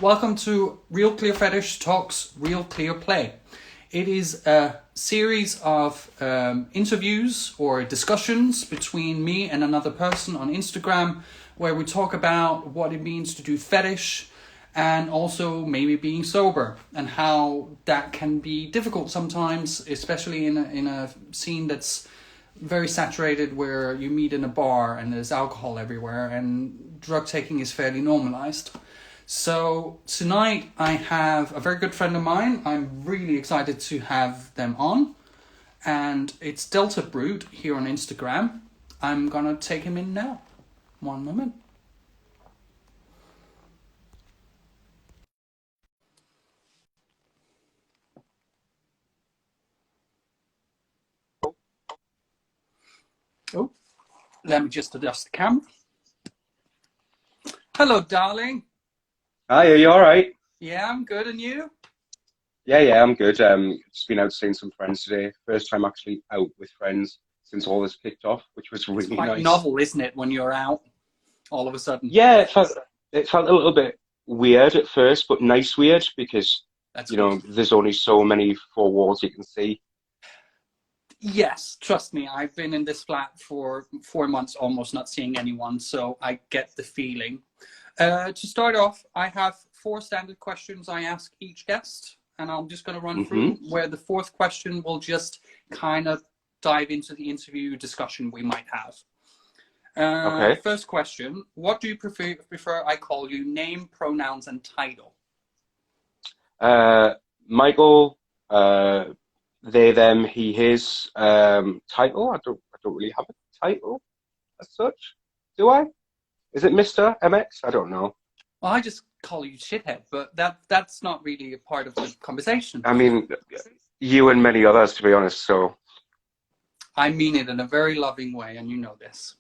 Welcome to RealClearFetish Talks RealClearPlay. It is a series of interviews or discussions between me and another person on Instagram where we talk about what it means to do fetish and also maybe being sober and how that can be difficult sometimes, especially in a scene that's very saturated where you meet in a bar and there's alcohol everywhere and drug taking is fairly normalized. So tonight I have a very good friend of mine. I'm really excited to have them on. And it's DeltaBrute here on Instagram. I'm gonna take him in now. One moment. Oh, let me just adjust the camera. Hello, darling. Hi, are you all right? Yeah, I'm good. And you? Yeah, I'm good. Just been out seeing some friends today. First time actually out with friends since all this kicked off, which was It's really quite nice. novel, isn't it, when you're out all of a sudden? Yeah, it felt a little bit weird at first, but nice weird because That's good. there's only so many four walls you can see. Yes, trust me, I've been in this flat for 4 months, almost not seeing anyone, so I get the feeling. To start off, I have 4 standard questions I ask each guest, and I'm just going to run through where the 4th question will just kind of dive into the interview discussion we might have. Okay. First question, what do you prefer I call you, name, pronouns, and title? Michael, they, them, he, his. Title? I don't really have a title as such. Do I? Is it Mr. MX? I don't know. Well, I just call you shithead, but that's not really a part of the conversation. I mean, you and many others, to be honest. So I mean it in a very loving way, and you know this.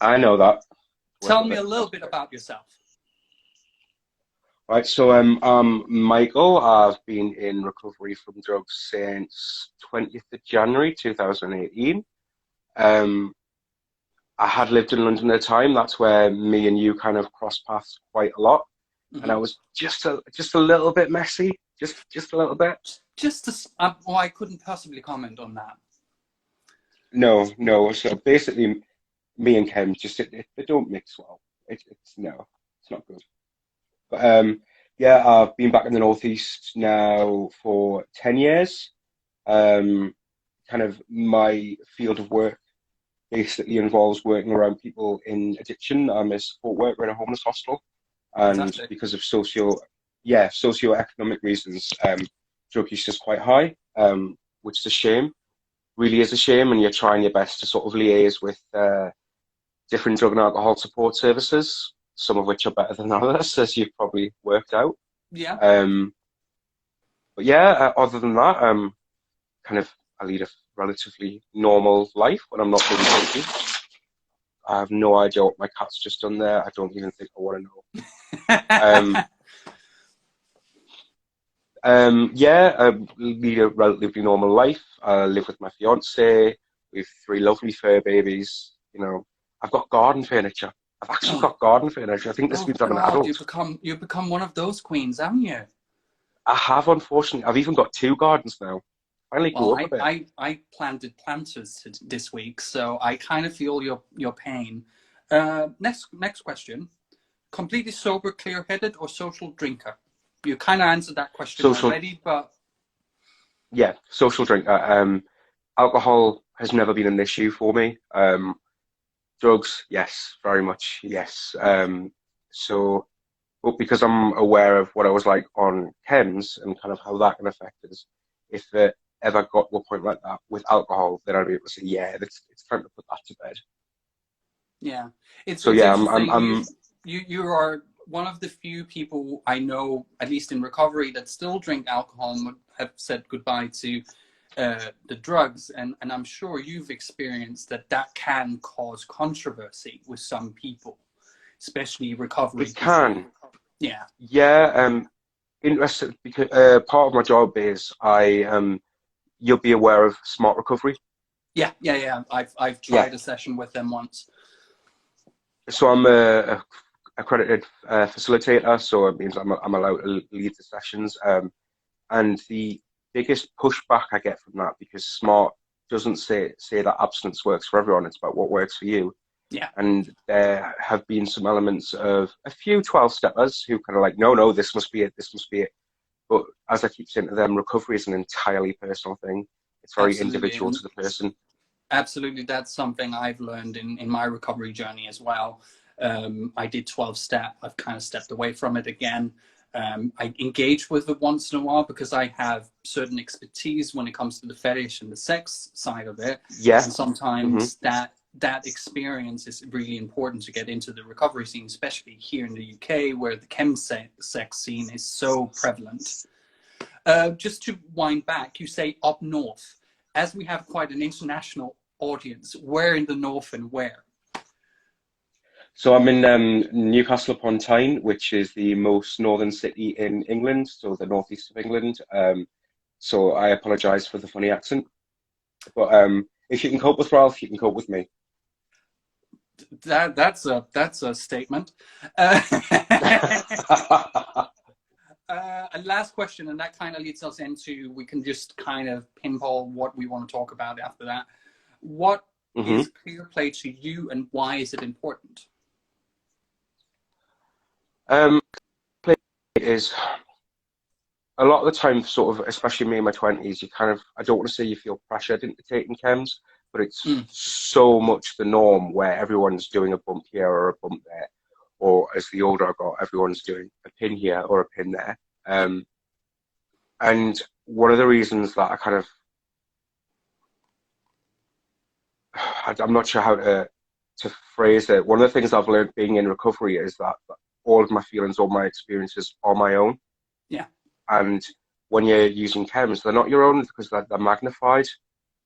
I know that. Tell me a little bit about yourself. Right, so Michael. I've been in recovery from drugs since 20th of January 2018. I had lived in London at the time. That's where me and you kind of crossed paths quite a lot. And I was just a little bit messy, just a little bit. Well, I couldn't possibly comment on that. No. So basically, me and Ken they don't mix well. It's not good. But yeah, I've been back in the Northeast now for 10 years. Kind of my field of work basically involves working around people in addiction. I'm a support worker in a homeless hostel, and Fantastic. because of socioeconomic reasons, drug use is quite high, which is a shame. Really is a shame, and you're trying your best to sort of liaise with different drug and alcohol support services, some of which are better than others, as you've probably worked out. Yeah. But yeah, other than that, I lead a relatively normal life when I'm not being drinking. I have no idea what my cat's just done there. I don't even think I want to know. Yeah, I lead a relatively normal life. I live with my fiance. We have 3 lovely fur babies. I've got garden furniture. I've actually got garden furniture. I think this means I'm an adult. You've become one of those queens, haven't you? I have, unfortunately. I've even got 2 gardens now. Finally grew up a bit. I planted planters this week, so I kind of feel your pain. Next question. Completely sober, clear-headed, or social drinker? You kind of answered that question already, but... Yeah, social drinker. Alcohol has never been an issue for me. Drugs, yes, very much, yes. But because I'm aware of what I was like on chems and kind of how that can affect us, if it ever got to a point like that with alcohol, then I'd be able to say, yeah, it's time to put that to bed. Yeah, I'm you are one of the few people I know, at least in recovery, that still drink alcohol and have said goodbye to the drugs, and I'm sure you've experienced that can cause controversy with some people, especially recovery. It can. Yeah. Yeah. Interesting because part of my job is you'll be aware of Smart Recovery. Yeah. I've tried a session with them once. So I'm a accredited facilitator, so it means I'm allowed to lead the sessions. And the biggest pushback I get from that, because SMART doesn't say that abstinence works for everyone, it's about what works for you. Yeah. And there have been some elements of a few 12-steppers who kind of like, no, this must be it, this must be it. But as I keep saying to them, recovery is an entirely personal thing. It's very individual to the person. Absolutely, that's something I've learned in my recovery journey as well. I did 12-step. I've kind of stepped away from it again. I engage with it once in a while because I have certain expertise when it comes to the fetish and the sex side of it. Yeah. And sometimes that experience is really important to get into the recovery scene, especially here in the UK, where the sex scene is so prevalent. Just to wind back, you say up north. As we have quite an international audience, where in the north and where? So I'm in Newcastle upon Tyne, which is the most northern city in England, so the northeast of England. So I apologise for the funny accent. But if you can cope with Ralph, you can cope with me. That's a statement. And last question, and that kind of leads us into, we can just kind of pinball what we want to talk about after that. What is ClearPlay to you, and why is it important? Play is a lot of the time, sort of, especially me in my 20s, you kind of, I don't want to say you feel pressured into taking chems, but it's so much the norm where everyone's doing a bump here or a bump there. Or as the older I got, everyone's doing a pin here or a pin there. And one of the reasons that I kind of, I'm not sure how to phrase it. One of the things I've learned being in recovery is that all of my feelings, all my experiences are my own. Yeah. And when you're using chems, they're not your own because they're magnified.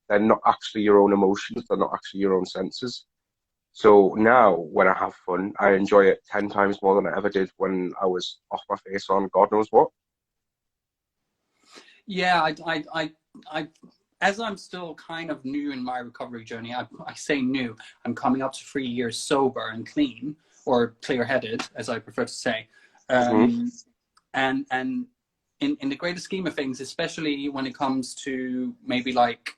They're not actually your own emotions. They're not actually your own senses. So now, when I have fun, I enjoy it 10 times more than I ever did when I was off my face on God knows what. Yeah, I as I'm still kind of new in my recovery journey, I say new, I'm coming up to 3 years sober and clean, or clear-headed, as I prefer to say. And in the greater scheme of things, especially when it comes to maybe like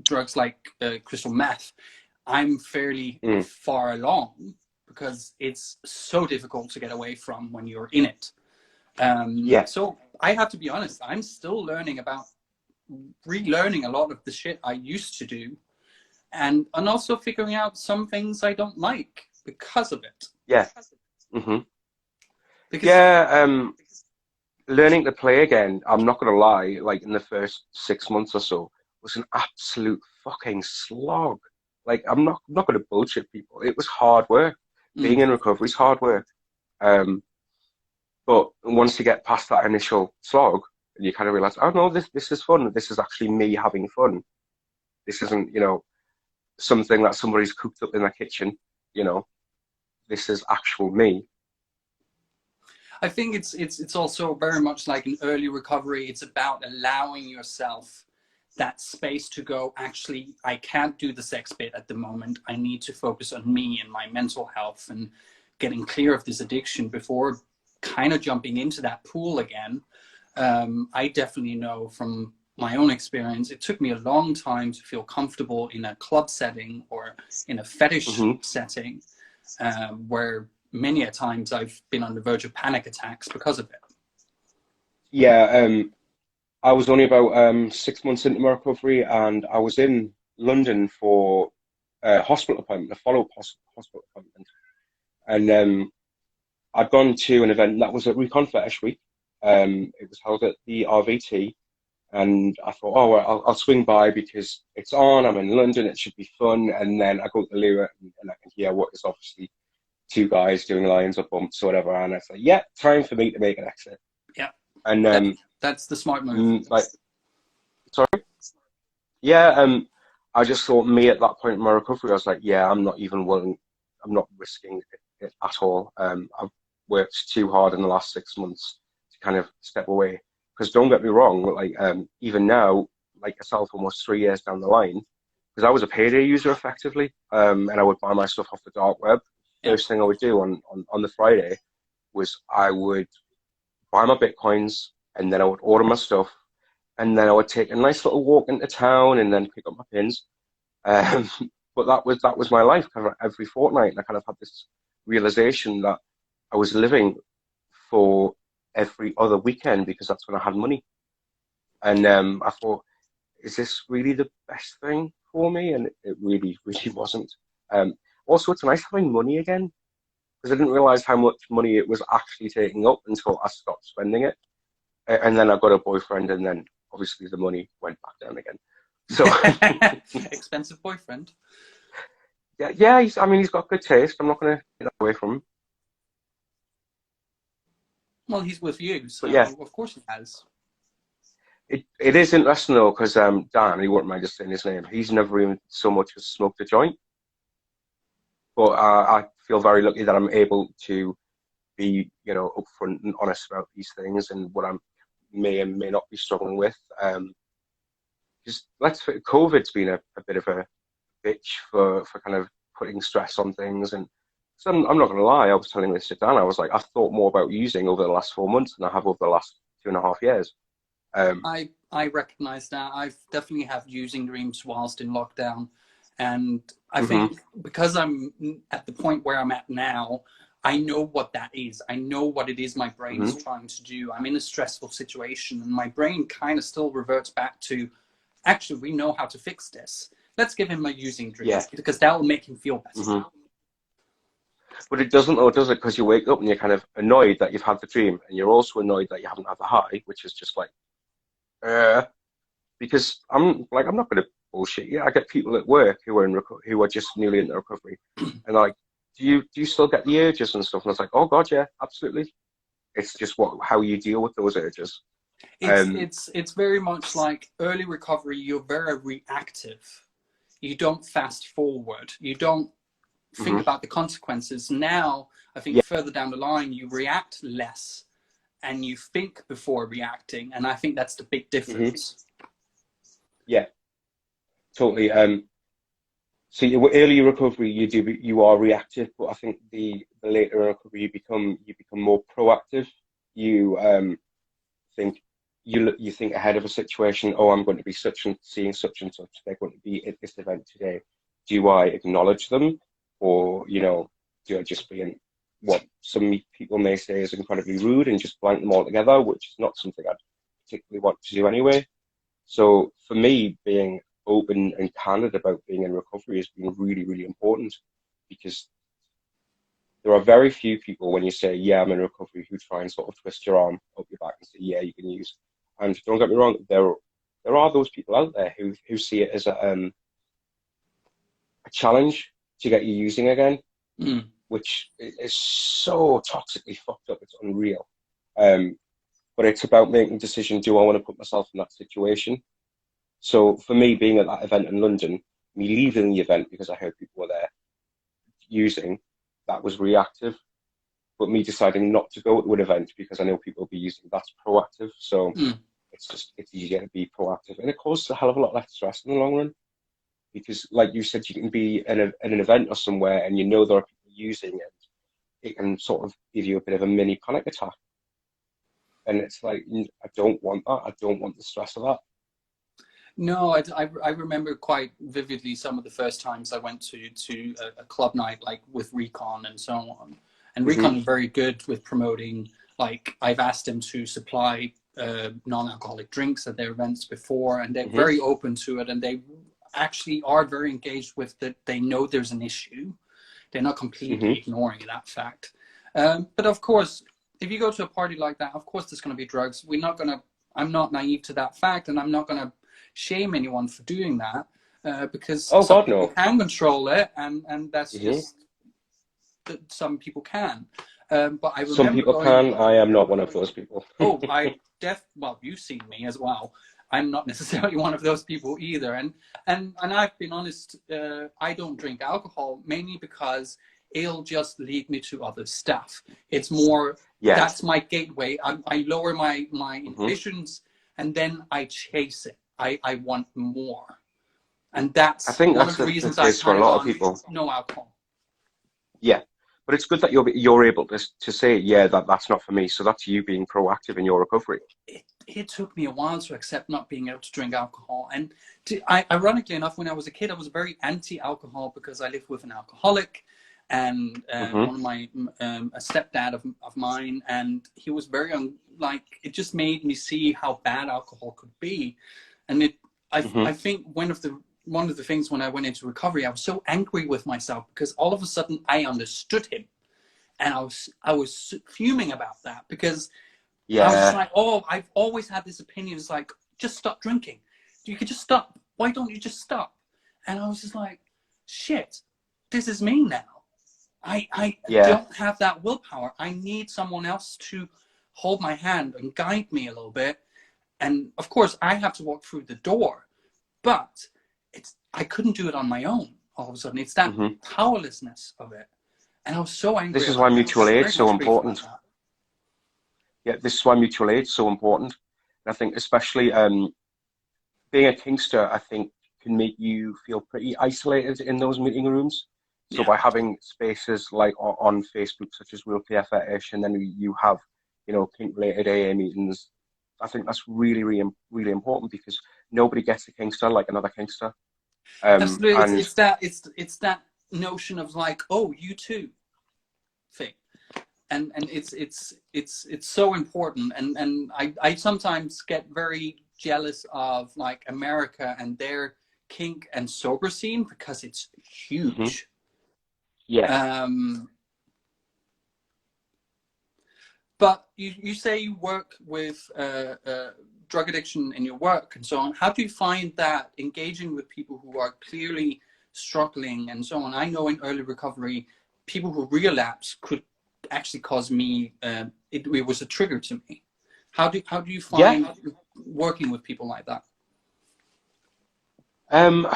drugs like crystal meth, I'm fairly far along because it's so difficult to get away from when you're in it. So I have to be honest, I'm still learning about, relearning a lot of the shit I used to do, and also figuring out some things I don't like because of it. Yeah. Learning to play again, I'm not going to lie, like in the first 6 months or so, was an absolute fucking slog. Like, I'm not going to bullshit people. It was hard work. Being in recovery is hard work. But once you get past that initial slog, you kind of realize, oh no, this is fun. This is actually me having fun. This isn't, something that somebody's cooked up in their kitchen. This is actual me. I think it's also very much like in early recovery. It's about allowing yourself that space to go, actually, I can't do the sex bit at the moment. I need to focus on me and my mental health and getting clear of this addiction before kind of jumping into that pool again. I definitely know from my own experience, it took me a long time to feel comfortable in a club setting or in a fetish setting, where many a times I've been on the verge of panic attacks because of it. Yeah, I was only about 6 months into my recovery, and I was in London for a hospital appointment, a follow-up hospital appointment. And I'd gone to an event that was at RealClearFetish Week. It was held at the RVT, and I thought, oh, well, I'll swing by because it's on, I'm in London, it should be fun. And then I go to the loo and I can hear what is obviously two guys doing lines or bumps or whatever, and I say, yeah, time for me to make an exit. Yeah. And that's the smart move. Sorry? Yeah, I just thought, me at that point in my recovery, I was like, yeah, I'm not risking it at all. I've worked too hard in the last 6 months to kind of step away. Because don't get me wrong, like even now, like yourself, almost 3 years down the line, because I was a payday user effectively, and I would buy my stuff off the dark web Yeah. first thing I would do on the Friday was I would buy my Bitcoins, and then I would order my stuff, and then I would take a nice little walk into town and then pick up my pins. Um, but that was my life kind of every fortnight, and I kind of had this realization that I was living for every other weekend because that's when I had money. And I thought, is this really the best thing for me? And it really, really wasn't. Also, it's nice having money again because I didn't realize how much money it was actually taking up until I stopped spending it. And then I got a boyfriend, and then obviously the money went back down again. So expensive boyfriend. yeah, I mean, he's got good taste. I'm not going to get that away from him. Well, he's with you, so But yeah, of course he has. it is interesting though, because Dan, he wouldn't mind just saying his name. He's never even so much as smoked a joint. But I feel very lucky that I'm able to be, upfront and honest about these things and what I may and may not be struggling with. Because COVID's been a bit of a bitch for kind of putting stress on things. And so I'm not going to lie, I was telling this to Dan, I was like, I've thought more about using over the last 4 months than I have over the last 2.5 years. I recognize that. I've definitely had using dreams whilst in lockdown. And I think because I'm at the point where I'm at now, I know what that is. I know what it is my brain is trying to do. I'm in a stressful situation, and my brain kind of still reverts back to, actually, we know how to fix this. Let's give him a using dream because that will make him feel better. But it doesn't, though, does it? Because you wake up and you're kind of annoyed that you've had the dream, and you're also annoyed that you haven't had the high, which is just like, because I'm not going to bullshit you. I get people at work who are who are just newly in recovery, and like, do you still get the urges and stuff? And I was like, oh God, yeah, absolutely. It's just how you deal with those urges. It's very much like early recovery. You're very reactive. You don't fast forward. You don't think about the consequences. Now, I think further down the line, you react less and you think before reacting. And I think that's the big difference. Yeah, totally. So early recovery, you are reactive, but I think the later recovery, you become more proactive. You think you think ahead of a situation. Oh, I'm going to be seeing such and such. They're going to be at this event today. Do I acknowledge them, or do I just be in what some people may say is incredibly rude and just blank them all together, which is not something I'd particularly want to do anyway. So for me, being open and candid about being in recovery has been really, really important, because there are very few people when you say, yeah, I'm in recovery, who try and sort of twist your arm up your back and say, yeah, you can use. And don't get me wrong, there are those people out there who see it as a challenge to get you using again, which is so toxically fucked up, it's unreal. But it's about making a decision, do I want to put myself in that situation? So for me, being at that event in London, me leaving the event because I heard people were there using, that was reactive. But me deciding not to go to an event because I know people will be using, that's proactive. So it's easier to be proactive. And it causes a hell of a lot less stress in the long run. Because like you said, you can be in an event or somewhere and there are people using it. It can sort of give you a bit of a mini panic attack. And it's like, I don't want that. I don't want the stress of that. No, I remember quite vividly some of the first times I went to a club night, like with Recon and so on. And Recon are very good with promoting, like I've asked them to supply non-alcoholic drinks at their events before, and they're very open to it, and they actually are very engaged with it. They know there's an issue. They're not completely ignoring that fact. But of course, if you go to a party like that, of course there's going to be drugs. I'm not naive to that fact, and I'm not going to shame anyone for doing that because some people can control it, and that's just that some people can. But I remember some people can. I am not one of those people. Oh, well, you've seen me as well. I'm not necessarily one of those people either, and I've been honest. I don't drink alcohol mainly because it'll just lead me to other stuff. It's more that's my gateway. I lower my inhibitions, and then I chase it. I want more, and that's I think one that's of the reasons the case for a lot of people. No alcohol. Yeah, But it's good that you're able to say, yeah, that's not for me. So that's you being proactive in your recovery. It took me a while to accept not being able to drink alcohol. And ironically enough, when I was a kid, I was very anti-alcohol because I lived with an alcoholic, and one of my a stepdad of mine, and he was very like, it just made me see how bad alcohol could be. And I think one of the things when I went into recovery, I was so angry with myself because all of a sudden I understood him, and I was fuming about that because I was just like, oh, I've always had this opinion. It's like, just stop drinking. You could just stop. Why don't you just stop? And I was just like, shit, this is me now. I don't have that willpower. I need someone else to hold my hand and guide me a little bit. And of course, I have to walk through the door, but I couldn't do it on my own. All of a sudden, it's that powerlessness of it. And I was so angry. This is why mutual aid is so important. Yeah, this is why mutual aid is so important. And I think especially being a kinkster, I think, can make you feel pretty isolated in those meeting rooms. So by having spaces like on Facebook, such as RealClearFetish, and then you have, you know, kink-related AA meetings, I think that's really, really, really important because nobody gets a kinkster like another kinkster. Absolutely, and it's that notion of like, oh, you too, thing. And it's so important, and I sometimes get very jealous of like America and their kink and sober scene because it's huge. But you say you work with drug addiction in your work and so on. How do you find that engaging with people who are clearly struggling and so on? I know in early recovery, people who relapse could actually cause me, it was a trigger to me. How do you find working with people like that? I'm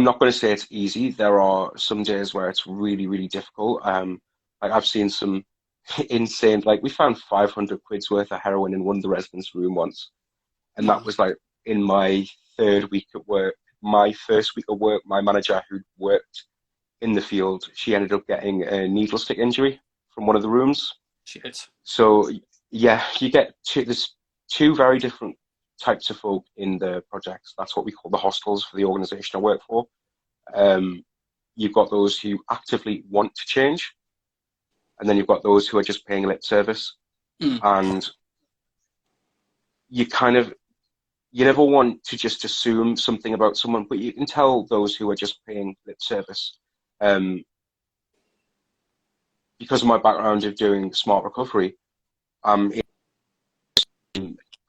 not going to say it's easy. There are some days where it's really, really difficult. Like I've seen some insane, like we found 500 quid's worth of heroin in one of the residents' room once. And that was like in my third week at work. My first week of work, my manager who'd worked in the field, she ended up getting a needle stick injury from one of the rooms. Shit. So yeah, there's two very different types of folk in the projects. That's what we call the hostels for the organisation I work for. You've got those who actively want to change, and then you've got those who are just paying lip service. And you never want to just assume something about someone, but you can tell those who are just paying lip service. Because of my background of doing smart recovery, in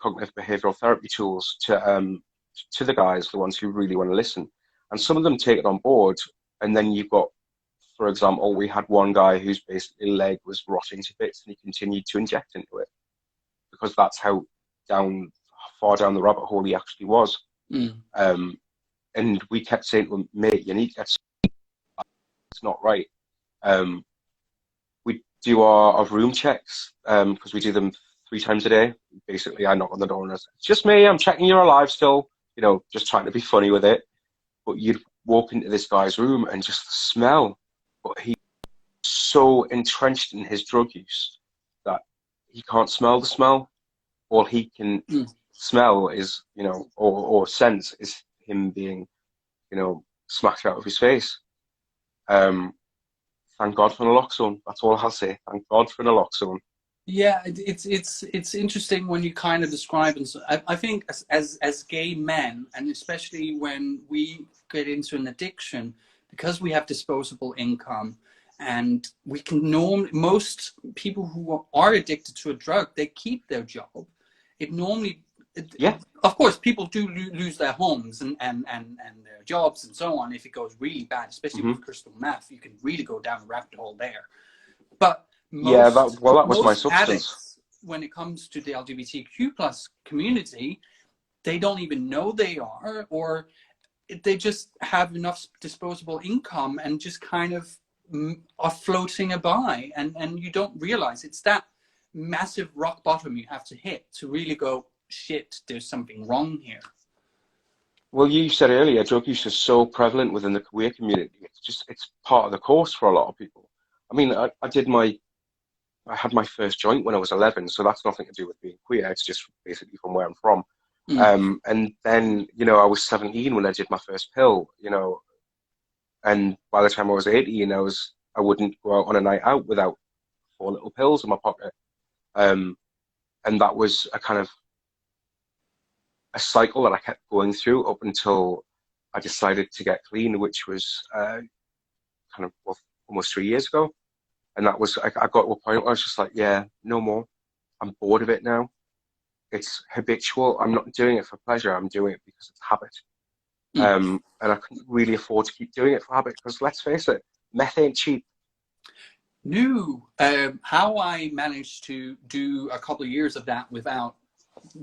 cognitive behavioral therapy tools to the guys, the ones who really want to listen. And some of them take it on board. And then you've got, for example, we had one guy whose basically leg was rotting to bits and he continued to inject into it because that's how far down the rabbit hole he actually was. And we kept saying to him, mate, you need to get something. It's not right. We do our room checks because we do them 3 times a day. Basically, I knock on the door and I say, it's just me, I'm checking you're alive still, you know, just trying to be funny with it. But you'd walk into this guy's room and just the smell. But he's so entrenched in his drug use that he can't smell the smell. All he can smell is, you know, or sense is him being, you know, smacked out of his face. Thank God for naloxone. That's all I'll say. Thank God for naloxone. Yeah, it's interesting when you kind of describe, and so I think as gay men, and especially when we get into an addiction, because we have disposable income, and we can most people who are addicted to a drug, they keep their job. It normally, of course, people do lose their homes and their jobs and so on if it goes really bad, especially with crystal meth. You can really go down a rabbit hole there. But that was my substance. Addicts, when it comes to the LGBTQ plus community, they don't even know they are, or they just have enough disposable income and just kind of are floating by, and you don't realize it's that massive rock bottom you have to hit to really go, shit, there's something wrong here. Well, you said earlier, drug use is so prevalent within the queer community. It's part of the course for a lot of people. I mean, I had my first joint when I was 11, so that's nothing to do with being queer. It's just basically from where I'm from. And then, you know, I was 17 when I did my first pill, you know, and by the time I was 18, I wouldn't go out on a night out without 4 little pills in my pocket. And that was a kind of a cycle that I kept going through up until I decided to get clean, which was kind of well, almost 3 years ago. And that was, I got to a point where I was just like, yeah, no more. I'm bored of it now. It's habitual. I'm not doing it for pleasure. I'm doing it because it's habit. And I couldn't really afford to keep doing it for habit because let's face it, meth ain't cheap. No, how I managed to do a couple of years of that without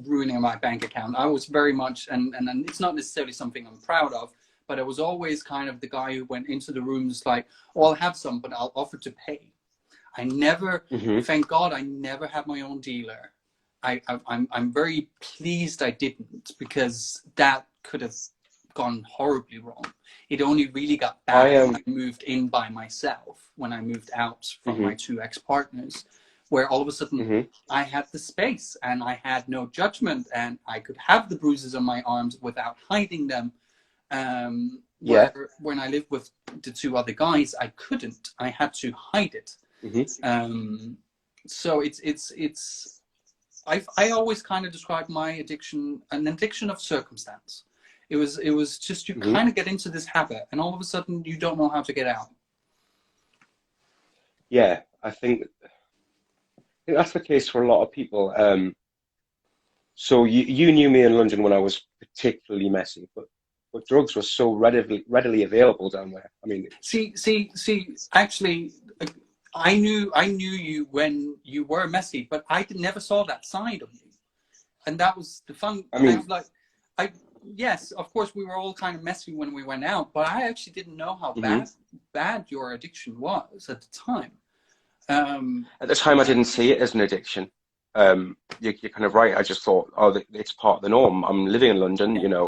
ruining my bank account, I was very much, and it's not necessarily something I'm proud of, but I was always kind of the guy who went into the rooms like, oh, I'll have some, but I'll offer to pay. I never, thank God, I never had my own dealer. I'm very pleased I didn't, because that could have gone horribly wrong. It only really got bad when I moved in by myself, when I moved out from my 2 ex-partners, where all of a sudden I had the space and I had no judgment and I could have the bruises on my arms without hiding them. Where when I lived with the 2 other guys, I couldn't. I had to hide it. So I always kind of describe my addiction an addiction of circumstance. It was just you kind of get into this habit and all of a sudden you don't know how to get out. Yeah, I think that's the case for a lot of people. So you knew me in London when I was particularly messy, but drugs were so readily available down there. I mean, see. Actually, I knew you when you were messy, but I never saw that side of you, and that was the fun. I mean, yes, of course, we were all kind of messy when we went out, but I actually didn't know how bad your addiction was at the time. At the time, I didn't see it as an addiction. You're kind of right. I just thought, oh, it's part of the norm. I'm living in London, you know,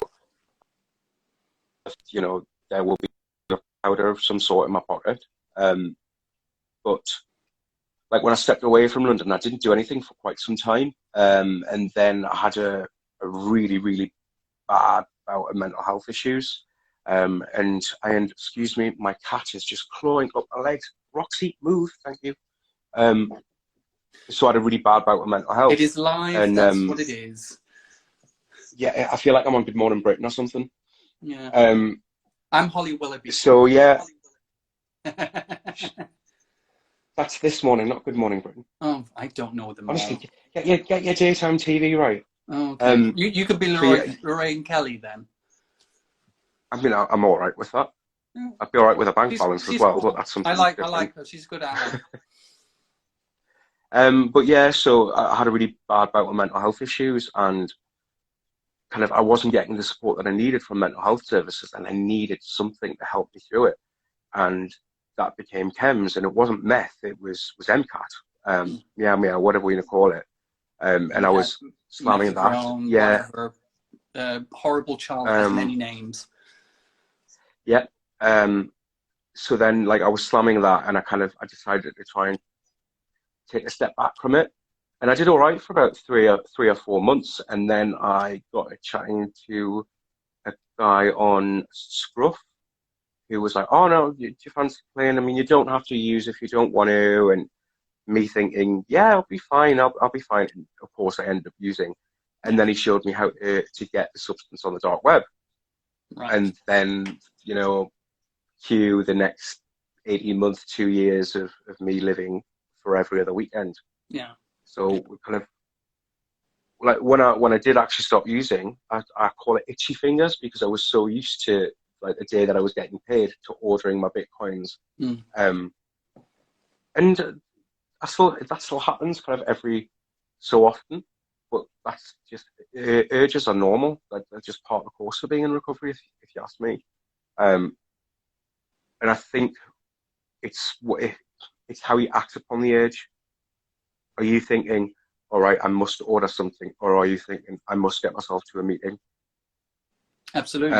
there will be powder of some sort in my pocket. But like when I stepped away from London, I didn't do anything for quite some time. And then I had a really, really bad bout of mental health issues. And excuse me, my cat is just clawing up my legs. Roxy, move, thank you. So I had a really bad bout of mental health. It is live, and that's what it is. Yeah, I feel like I'm on Good Morning Britain or something. Yeah. I'm Holly Willoughby. So yeah. That's This Morning, not Good Morning Britain. Oh, I don't know them. Honestly, get your daytime TV right. Okay. You could be Lorraine Kelly then. I mean, I'm all right with that. Yeah. I'd be all right with a bank balance as well, cool. But that's something I like her. She's good at it. But yeah, so I had a really bad bout of mental health issues, and kind of I wasn't getting the support that I needed from mental health services, and I needed something to help me through it. And that became chems, and it wasn't meth, it was MCAT, meow, whatever you want to call it. And I was slamming that. Yeah. Whatever. Horrible child has many names. Yeah. So then, like, I was slamming that, and I decided to try and take a step back from it. And I did all right for about three or 4 months, and then I got chatting to a guy on Scruff, who was like, oh no, do you fancy playing? I mean, you don't have to use if you don't want to. And me thinking, yeah, I'll be fine. I'll be fine. And of course, I ended up using. And then he showed me how to get the substance on the dark web. Right. And then, cue the next 18 months, 2 years of me living for every other weekend. Yeah. So we kind of, like when I did actually stop using, I call it itchy fingers, because I was so used to, like, the day that I was getting paid, to ordering my Bitcoins. And that still happens kind of every so often, but that's just, urges are normal. They're just part of the course of being in recovery, if you ask me. And I think it's how you act upon the urge. Are you thinking, all right, I must order something, or are you thinking, I must get myself to a meeting? Absolutely.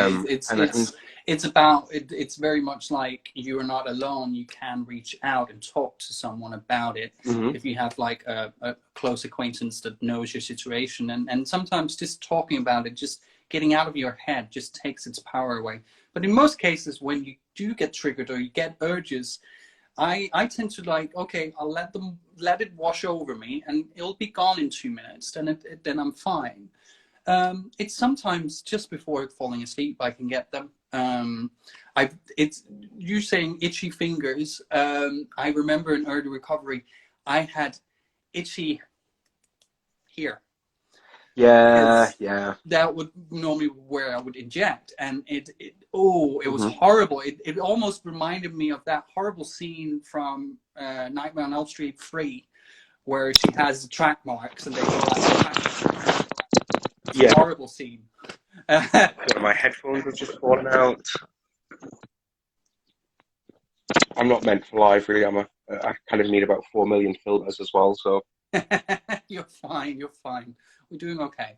And It's about it's very much like you are not alone. You can reach out and talk to someone about it mhm. if you have like a close acquaintance that knows your situation. And sometimes just talking about it, just getting out of your head just takes its power away. But in most cases, when you do get triggered or you get urges, I tend to like, okay, I'll let it wash over me and it'll be gone in 2 minutes. Then I'm fine. It's sometimes just before falling asleep I can get them. It's you saying itchy fingers. I remember in early recovery, I had itchy here. Yeah, Because yeah. that would normally where I would inject, and it was Mhm. horrible. It almost reminded me of that horrible scene from Nightmare on Elm Street 3, where she has track marks and they go like, it's a Yeah. horrible scene. My headphones have just fallen out. I'm not meant for live, really. I kind of need about 4 million filters as well. So You're fine. You're fine. We're doing okay.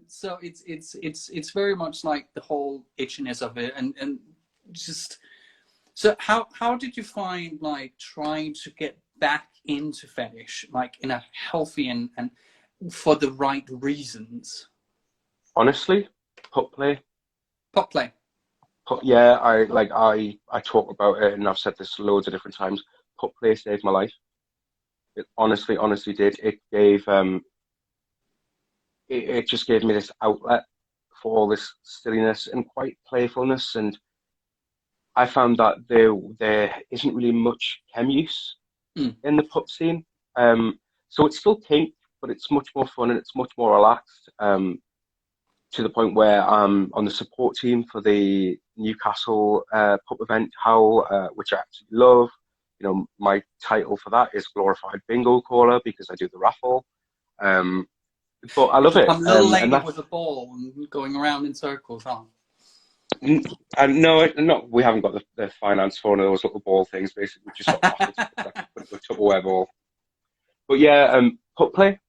So it's very much like the whole itchiness of it, and just so how did you find like trying to get back into fetish like in a healthy and for the right reasons? honestly, pup play. Pop play. Yeah, I talk about it, and I've said this loads of different times. Pup play saved my life. It honestly did. It just gave me this outlet for all this silliness and quite playfulness. And I found that there isn't really much chem use Mm. in the pup scene. So it's still kink, but it's much more fun and it's much more relaxed. To the point where I'm on the support team for the Newcastle pup event, Howl, which I absolutely love. You know, my title for that is glorified bingo caller because I do the raffle. Um, but I You love it, become little and lady that. with a ball and going around in circles, huh? And no, no, we haven't got the finance for one of those little ball things. Basically, we've just got raffle tickets. I can put it with a Tupperware ball. But yeah, pup play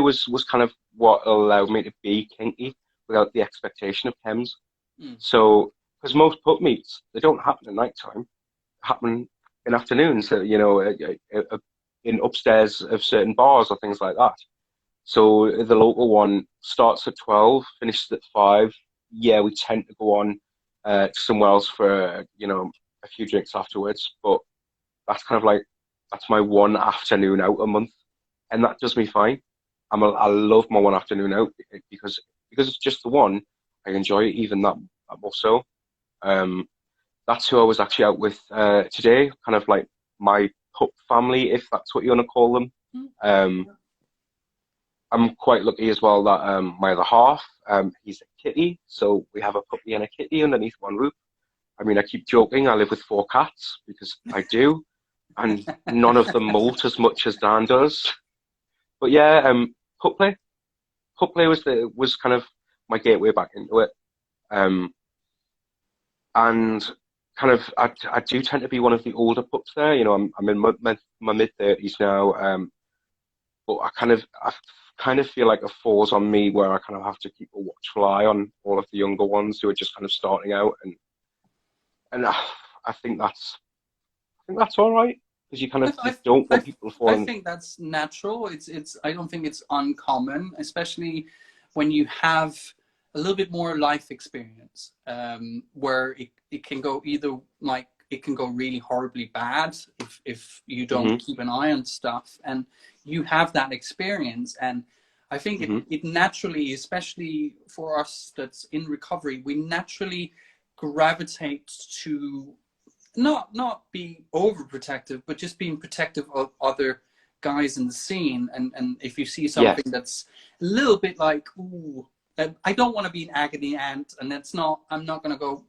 was kind of what allowed me to be kinky without the expectation of chems. Mm. So, because most pup meets, they don't happen at night time, happen in afternoons, in upstairs of certain bars or things like that. So the local one starts at 12, finishes at 5. Yeah, we tend to go on to somewhere else for, a few drinks afterwards. But that's kind of like, that's my one afternoon out a month. And that does me fine. I love my one afternoon out because it's just the one. I enjoy it even that more so. Um, that's who I was actually out with today, kind of like my pup family, if that's what you want to call them. Mm. Um, I'm quite lucky as well that my other half, he's a kitty, so we have a puppy and a kitty underneath one roof. I mean, I keep joking, I live with 4 cats because I do, and none of them molt as much as Dan does. But yeah, pup play, pup play was kind of my gateway back into it. Um, and kind of I do tend to be one of the older pups there. You know, I'm in my mid 30s now. But I kind of feel like it falls on me where I kind of have to keep a watchful eye on all of the younger ones who are just kind of starting out, and I think that's all right because you I, don't I, want people I falling. think that's natural. It's. I don't think it's uncommon, especially when you have a little bit more life experience, where it can go either like it can go really horribly bad if you don't Mhm, keep an eye on stuff, and you have that experience. And I think mhm, it naturally, especially for us that's in recovery, we naturally gravitate to not be overprotective, but just being protective of other guys in the scene. And if you see yeah, something that's a little bit like, ooh, I don't want to be an agony aunt, and that's not. I'm not going to go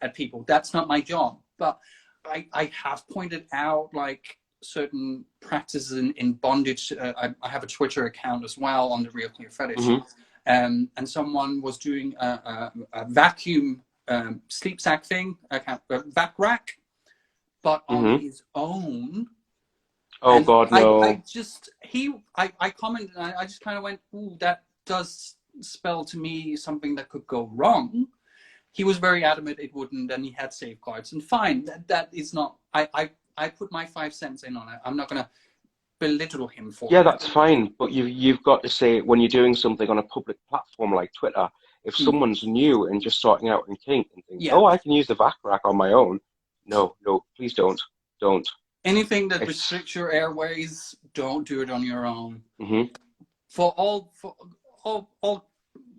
at people. That's not my job. But I have pointed out like certain practices in bondage. I have a Twitter account as well on the Real Clear Fetish, mhm, and someone was doing a vacuum sleep sack thing, a vac rack, but on mhm. his own. Oh And God, I no. just I commented and I just kind of went, ooh, that does spell to me something that could go wrong, he was very adamant it wouldn't, and he had safeguards. And fine, that is not. I put my 5 cents in on it. I'm not going to belittle him for Yeah, it. that's fine, but you've got to say when you're doing something on a public platform like Twitter, if someone's new and just starting out in kink and thinks, Yeah. "Oh, I can use the back rack on my own," no, please don't. Anything that It's restricts your airways, don't do it on your own. hmm For all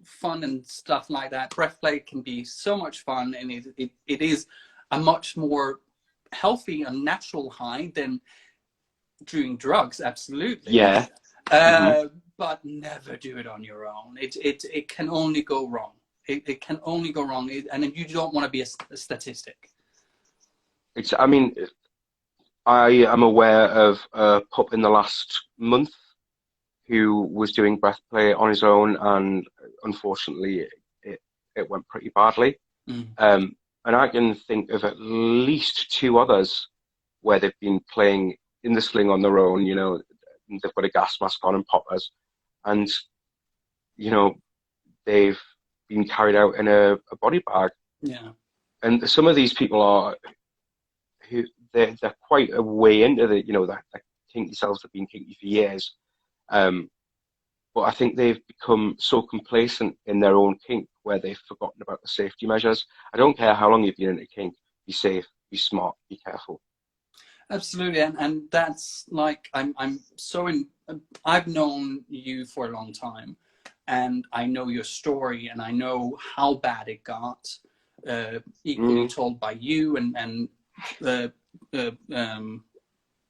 fun and stuff like that, breath play can be so much fun, and it is a much more healthy and natural high than doing drugs. Absolutely. yeah. hmm But never do it on your own. It can only go wrong. It can only go wrong, and you don't want to be a statistic. I mean, I am aware of a pup in the last month who was doing breath play on his own, and unfortunately, it went pretty badly. And I can think of at least 2 others where they've been playing in the sling on their own. You know, they've got a gas mask on and poppers, and you know, they've been carried out in a body bag. Yeah. And some of these people are who they're quite a way into the that kinky selves have been kinky for years. But I think they've become so complacent in their own kink where they've forgotten about the safety measures. I don't care how long you've been into kink. Be safe, be smart, be careful. Absolutely, and that's like I've known you for a long time, and I know your story, and I know how bad it got. Equally told by you and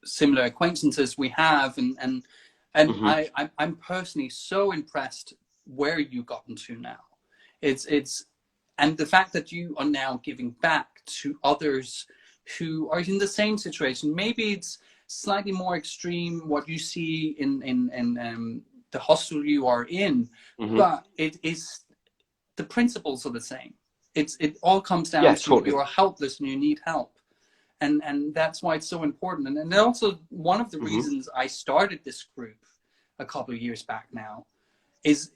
similar acquaintances we have, and I'm personally so impressed where you've gotten to now. And the fact that you are now giving back to others who are in the same situation. Maybe it's slightly more extreme what you see in the hostel you are in, but it is, the principles are the same. It all comes down to totally. you're helpless and you need help. And that's why it's so important. And also one of the reasons I started this group a couple of years back now is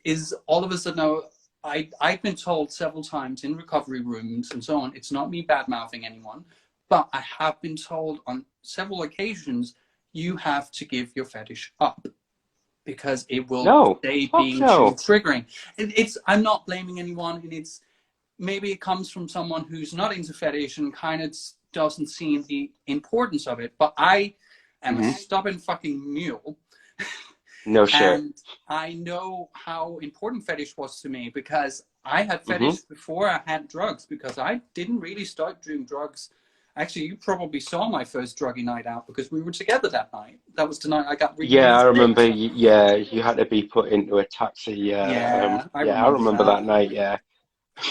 all of a sudden I've been told several times in recovery rooms and so on, it's not me bad-mouthing anyone, but I have been told on several occasions, you have to give your fetish up because it will stay being too triggering. I'm not blaming anyone, and maybe it comes from someone who's not into fetish and kind of doesn't see the importance of it. But I am a stubborn fucking mule. No shit. And I know how important fetish was to me because I had fetish before I had drugs, because I didn't really start doing drugs. Actually, you probably saw my first druggy night out because we were together that night. That was the night I got really I remember. sick. You had to be put into a taxi. I remember that night. Yeah,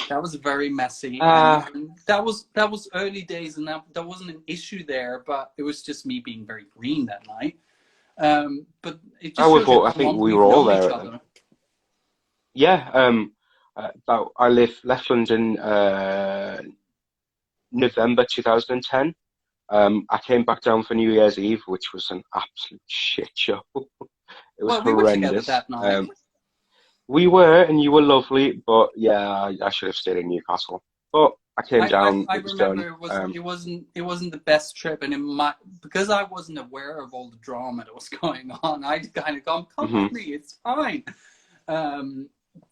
that was very messy. And that was early days, and that wasn't an issue there. But it was just me being very green that night. But it just shows you I how think long we we've were all known there. each other. Yeah. I left London November 2010. I came back down for New Year's Eve, which was an absolute shit show. It was we were together horrendous. that night. We were, and you were lovely, but yeah, I should have stayed in Newcastle. But I came down. I it was remember done. it wasn't the best trip, and because I wasn't aware of all the drama that was going on, I kind of gone, come with me, it's fine.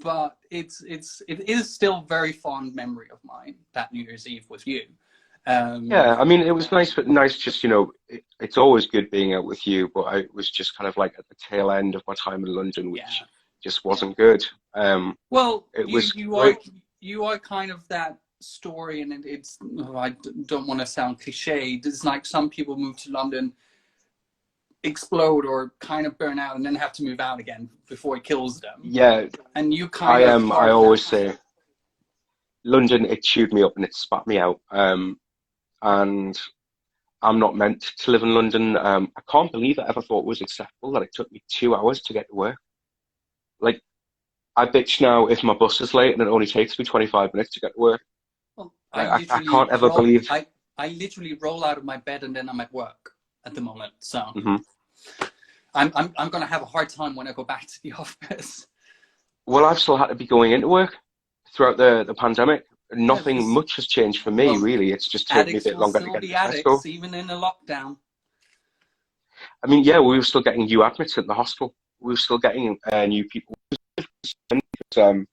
But it is still very fond memory of mine, that New Year's Eve with you. Yeah, I mean, it was nice, but nice just, it's always good being out with you, but it was just kind of like at the tail end of my time in London, which just wasn't good. Well, it was great. You are kind of that story, and I don't want to sound cliche. It's like some people move to London, explode or kind of burn out, and then have to move out again before it kills them. Yeah. And you kind of I always say London, it chewed me up and it spat me out. And I'm not meant to live in London. I can't believe I ever thought it was acceptable that it took me 2 hours to get to work. Like, I bitch now if my bus is late and it only takes me 25 minutes to get to work. Well, I can't ever believe. I literally roll out of my bed and then I'm at work at the moment. So I'm going to have a hard time when I go back to the office. Well, I've still had to be going into work throughout the pandemic. Yeah, Nothing because, much has changed for me, well, really. It's just taken me a addicts bit will longer to still get be into Tesco. addicts even in a lockdown. I mean, yeah, we were still getting new admits at the hospital. We were still getting new people. Um,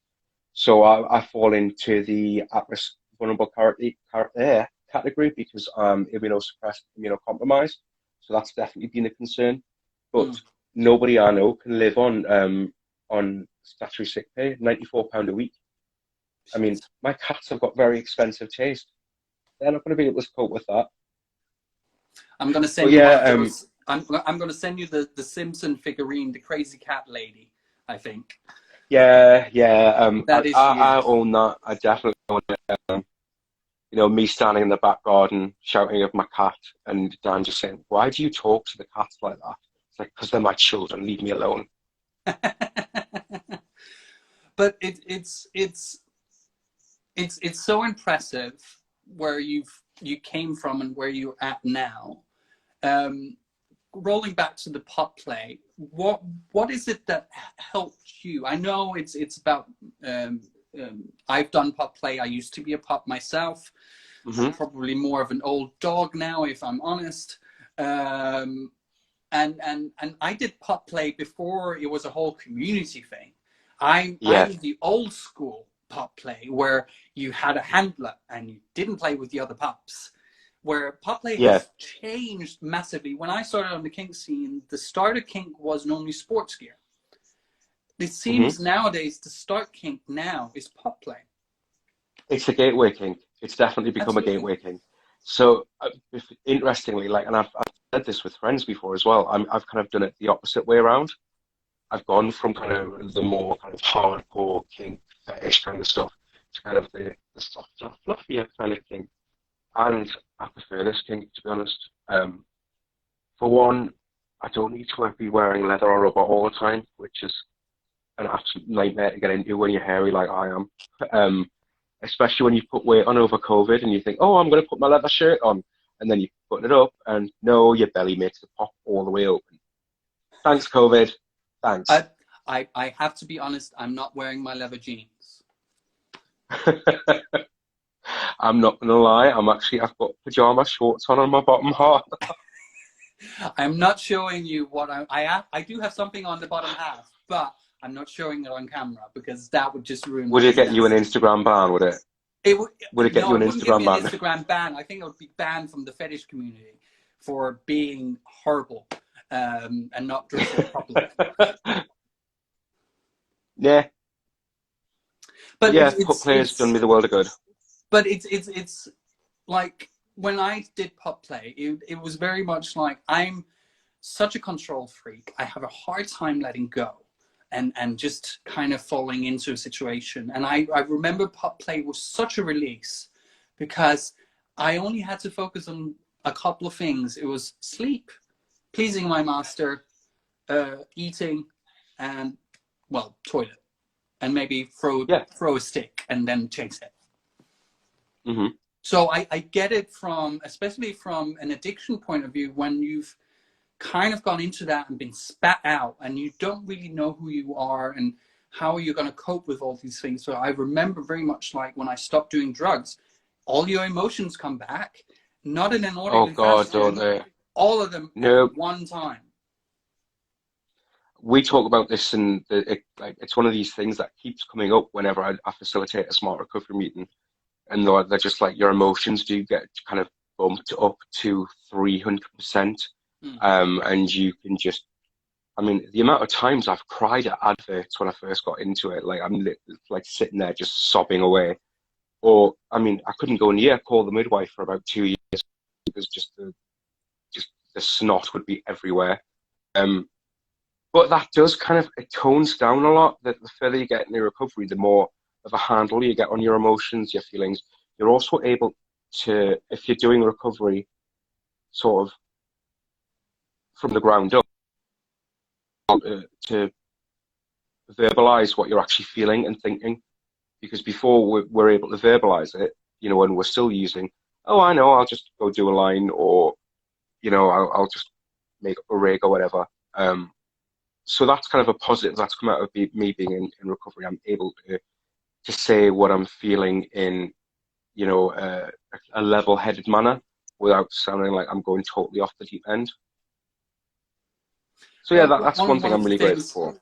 so I fall into the at-risk vulnerable category because I'm immunosuppressed, immunocompromised. So that's definitely been a concern. But Mm. nobody I know can live on statutory sick pay, £94 a week. I mean, Shit. my cats have got very expensive taste. They're not going to be able to cope with that. I'm gonna But send you one yeah, of those. I'm gonna send you the Simpson figurine, the crazy cat lady. I think yeah. that is I huge. own that. I definitely own it. Me standing in the back garden shouting at my cat, and Dan just saying, "Why do you talk to the cats like that?" It's like, "Because they're my children. Leave me alone." But it's so impressive where you came from and where you're at now. Um, Rolling back to the pup play, what is it that helped you? I know it's about I've done pup play. I used to be a pup myself. I'm Hmm. probably more of an old dog now, if I'm honest. Um, and I did pup play before it was a whole community thing. Yeah, I'm the old school pup play where you had a handler and you didn't play with the other pups. Where pup play yeah. has changed massively. When I started on the kink scene, the starter kink was normally sports gear. It Hmm. seems nowadays the start kink now is pup play. It's a gateway king. It's definitely become a Absolutely. gateway king. So interestingly, like, and I've said this with friends before as well. I've kind of done it the opposite way around. I've gone from kind of the more kind of hardcore kink fetish kind of stuff to kind of the softer, fluffier kind of kink. And I prefer this kink, to be honest. For one, I don't need to be wearing leather or rubber all the time, which is an absolute nightmare to get into when you're hairy like I am. Um, Especially when you put weight on over COVID and you think, oh, I'm going to put my leather shirt on. And then you put it up and no, your belly makes it pop all the way open. Thanks, COVID. Thanks. I, I have to be honest, I'm not wearing my leather jeans. I'm not going to lie. I've got pajama shorts on my bottom half. I'm not showing you what I do have something on the bottom half, but I'm not showing it on camera because that would just ruin Would my it get you an aesthetic. Instagram ban, would it? It would Would it get no, you an it wouldn't give Instagram me an ban? Instagram ban. I think I would be banned from the fetish community for being horrible and not dressing properly. Yeah. But But yeah, pup players done me the world of good. it's like when I did pup play, it was very much like I'm such a control freak. I have a hard time letting go and just kind of falling into a situation. And I remember pup play was such a release because I only had to focus on a couple of things. It was sleep, pleasing my master, eating, and well, toilet. And maybe Yeah. throw a stick and then chase it. Hmm. So I get it from, especially from an addiction point of view, when you've kind of gone into that and been spat out and you don't really know who you are and how you're going to cope with all these things. So I remember very much like when I stopped doing drugs, all your emotions come back, not in an Oh orderly God, don't fashion, they? all of them at No. one time. We talk about this, and like it's one of these things that keeps coming up whenever I facilitate a smart recovery meeting, and they're just like your emotions do get kind of bumped up to 300%, Mm. and you can just, I mean, the amount of times I've cried at adverts when I first got into it, like like sitting there just sobbing away, or I mean, I couldn't go near call the midwife for about 2 years because just the snot would be everywhere. Um, But that does kind of, it tones down a lot. That the further you get in your recovery, the more of a handle you get on your emotions, your feelings. You're also able to, if you're doing recovery sort of from the ground up, to verbalize what you're actually feeling and thinking. Because before we're able to verbalize it, when we're still using, oh, I know, I'll just go do a line, or, I'll just make up a rig or whatever. so that's kind of a positive that's come out of me being in recovery. I'm able to say what I'm feeling in, you know, a level-headed manner without sounding like I'm going totally off the deep end. So yeah, Well, that's one thing one I'm of the really grateful things, for.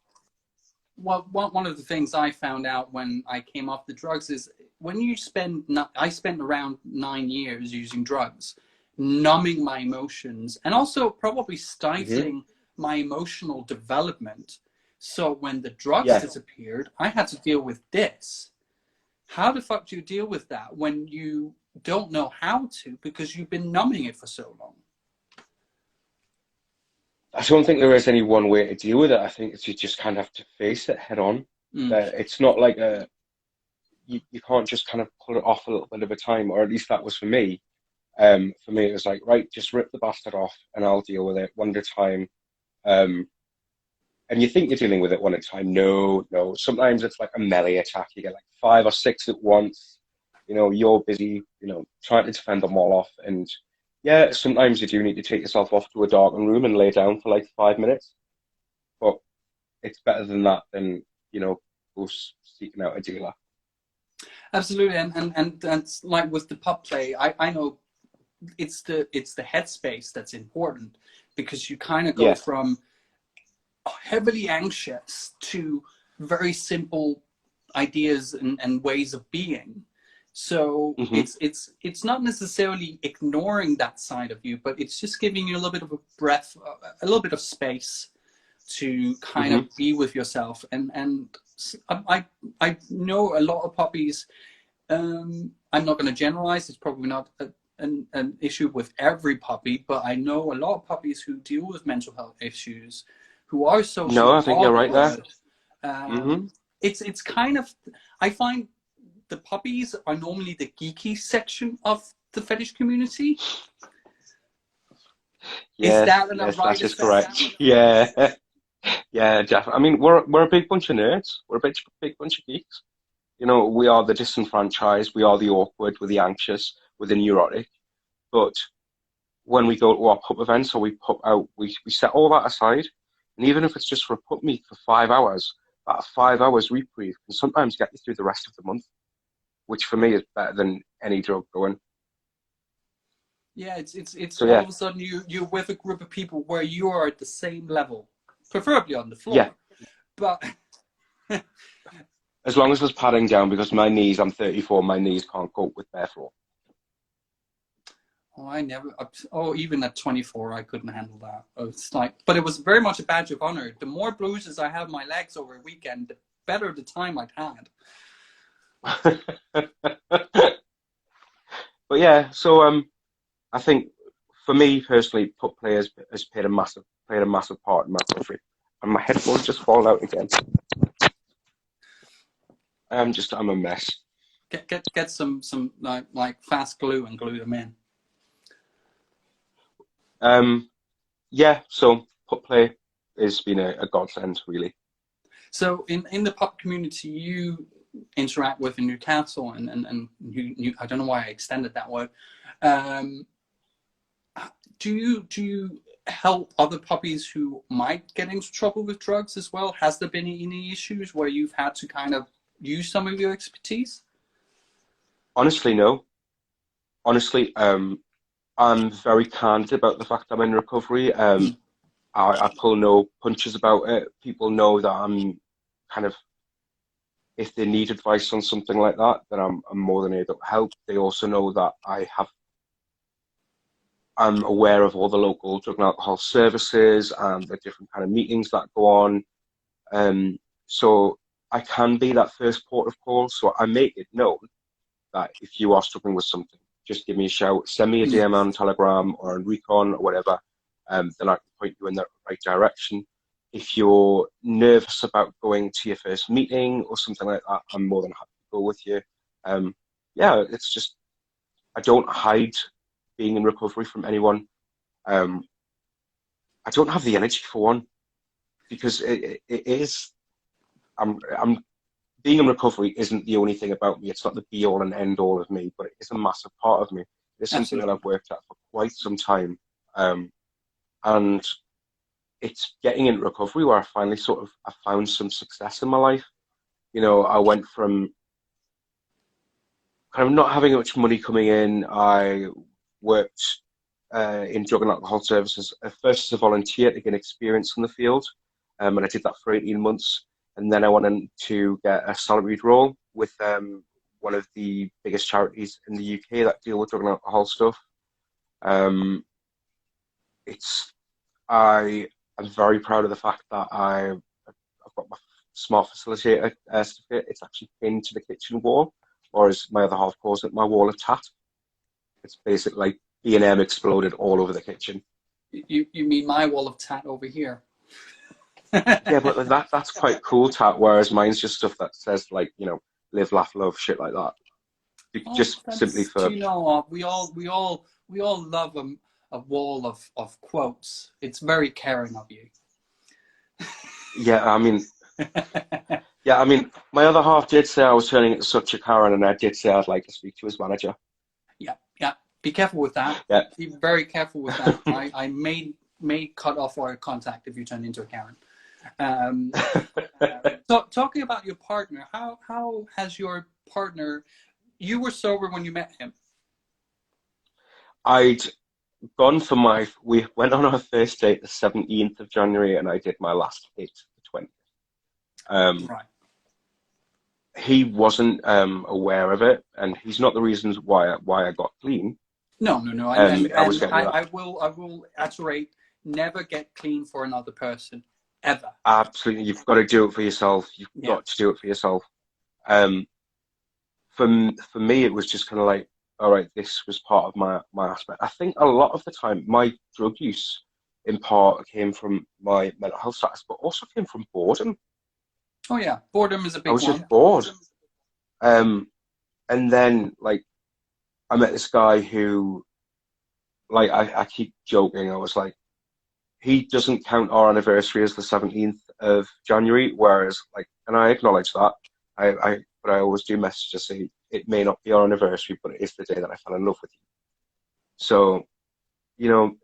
well, one of the things I found out when I came off the drugs is when you spend, I spent around 9 years using drugs, numbing my emotions and also probably Hmm. stifling my emotional development. So when the drugs Yeah. disappeared, I had to deal with this. How the fuck do you deal with that when you don't know how to because you've been numbing it for so long? I don't think there is any one way to deal with it. I think it's you just kind of have to face it head on. Mm. That it's not like you can't just kind of pull it off a little bit of a time, or at least that was for me. For me, it was like, right, just rip the bastard off and I'll deal with it one at a time. Um, and you think you're dealing with it one at a time. No, no. Sometimes it's like a melee attack. You get like 5 or 6 at once. You know, you're busy, you know, trying to defend them all off. And yeah, sometimes you do need to take yourself off to a darkened room and lay down for like 5 minutes. But it's better than that than, you know, go seeking out a dealer. Absolutely, and like with the pup play, I know it's the headspace that's important because you kind of go Yeah. from heavily anxious to very simple ideas and ways of being. So Hmm. it's not necessarily ignoring that side of you, but it's just giving you a little bit of a breath, a little bit of space to kind Hmm. of be with yourself. And I know a lot of puppies. I'm not going to generalize. It's probably not an issue with every puppy, but I know a lot of puppies who deal with mental health issues, who are No, socially I think you're right there. awkward. Hmm. It's kind of, I find the puppies are normally the geeky section of the fetish community. Is Yes, that a yes, right that is assessment? correct. Yeah. Yeah, definitely. I mean, we're a big bunch of nerds. We're a big bunch of geeks. You know, we are the disenfranchised, we are the awkward, we're the anxious, we're the neurotic. But when we go to our pub events or we put out, we set all that aside. And even if it's just for a pub meet for 5 hours, that 5 hours reprieve can sometimes get you through the rest of the month, which for me is better than any drug going. Yeah, it's So all yeah, of a sudden you're with a group of people where you are at the same level, preferably on the yeah. floor. But As long as there's padding down, because my knees, I'm 34, my knees can't cope with bare floor. oh, I never. Oh, even at 24, I couldn't handle that. It's like, but it was very much a badge of honor. The more bruises I have on my legs over a weekend, the better the time I'd had. But yeah, so I think for me personally, pup play has played a massive part in my recovery. And my headphones just fall out again. I'm a mess. Get some like fast glue and glue them in. Um, yeah, so pup play has been a godsend, really. So in the pup community, you interact with in Newcastle, and you I don't know why I extended that word. Um, do you help other puppies who might get into trouble with drugs as well? Has there been any issues where you've had to kind of use some of your expertise? Honestly, no. Honestly, I'm very candid about the fact I'm in recovery. I pull no punches about it. People know that I'm kind of, if they need advice on something like that, then I'm more than able to help. They also know that I'm aware of all the local drug and alcohol services and the different kind of meetings that go on. So I can be that first port of call. So I make it known that if you are struggling with something, just give me a shout, send me a DM on Telegram or on Recon or whatever, then I can point you in the right direction. If you're nervous about going to your first meeting or something like that, I'm more than happy to go with you. Yeah, it's just, I don't hide being in recovery from anyone. Um, I don't have the energy for one because it is, I'm being in recovery isn't the only thing about me. It's not the be all and end all of me, but it's a massive part of me. It's something that Absolutely. I've worked at for quite some time. And it's getting into recovery where I finally I found some success in my life. You know, I went from kind of not having much money coming in. I worked in drug and alcohol services at first as a volunteer to gain experience in the field, and I did that for 18 months. And then I went in to get a salaried role with one of the biggest charities in the UK that deal with drug and alcohol stuff. I am very proud of the fact that I've got my smart facilitator certificate. It's actually pinned to the kitchen wall, or as my other half calls it, my wall of tat. It's basically like B&M exploded all over the kitchen. You mean my wall of tat over here? Yeah, but that's quite cool tat, whereas mine's just stuff that says like, you know, live, laugh, love, shit like that. Just simply for, you know, we all love a wall of quotes. It's very caring of you. yeah, I mean, yeah, I mean, my other half did say I was turning into such a Karen, and I did say I'd like to speak to his manager. Yeah, yeah. Be careful with that. Yeah. Be very careful with that. I may cut off our contact if you turn into a Karen. So talking about your partner, how has your partner? You were sober when you met him. I'd we went on our first date the 17th of January, and I did my last date the 20th. Right. He wasn't aware of it, and he's not the reasons why I got clean. No. I will iterate. Never get clean for another person, ever. Absolutely, you've got to do it for yourself. You've got to do it for yourself. For me, it was just kind of like, all right, this was part of my aspect. I think a lot of the time, my drug use, in part, came from my mental health status, but also came from boredom. Oh yeah, boredom is a big one. I was just bored. And then, like, I met this guy who, like, I keep joking. I was like, he doesn't count our anniversary as the 17th of January, whereas, like, and I acknowledge that. But I always do message to say it may not be our anniversary, but it is the day that I fell in love with you. So, you know,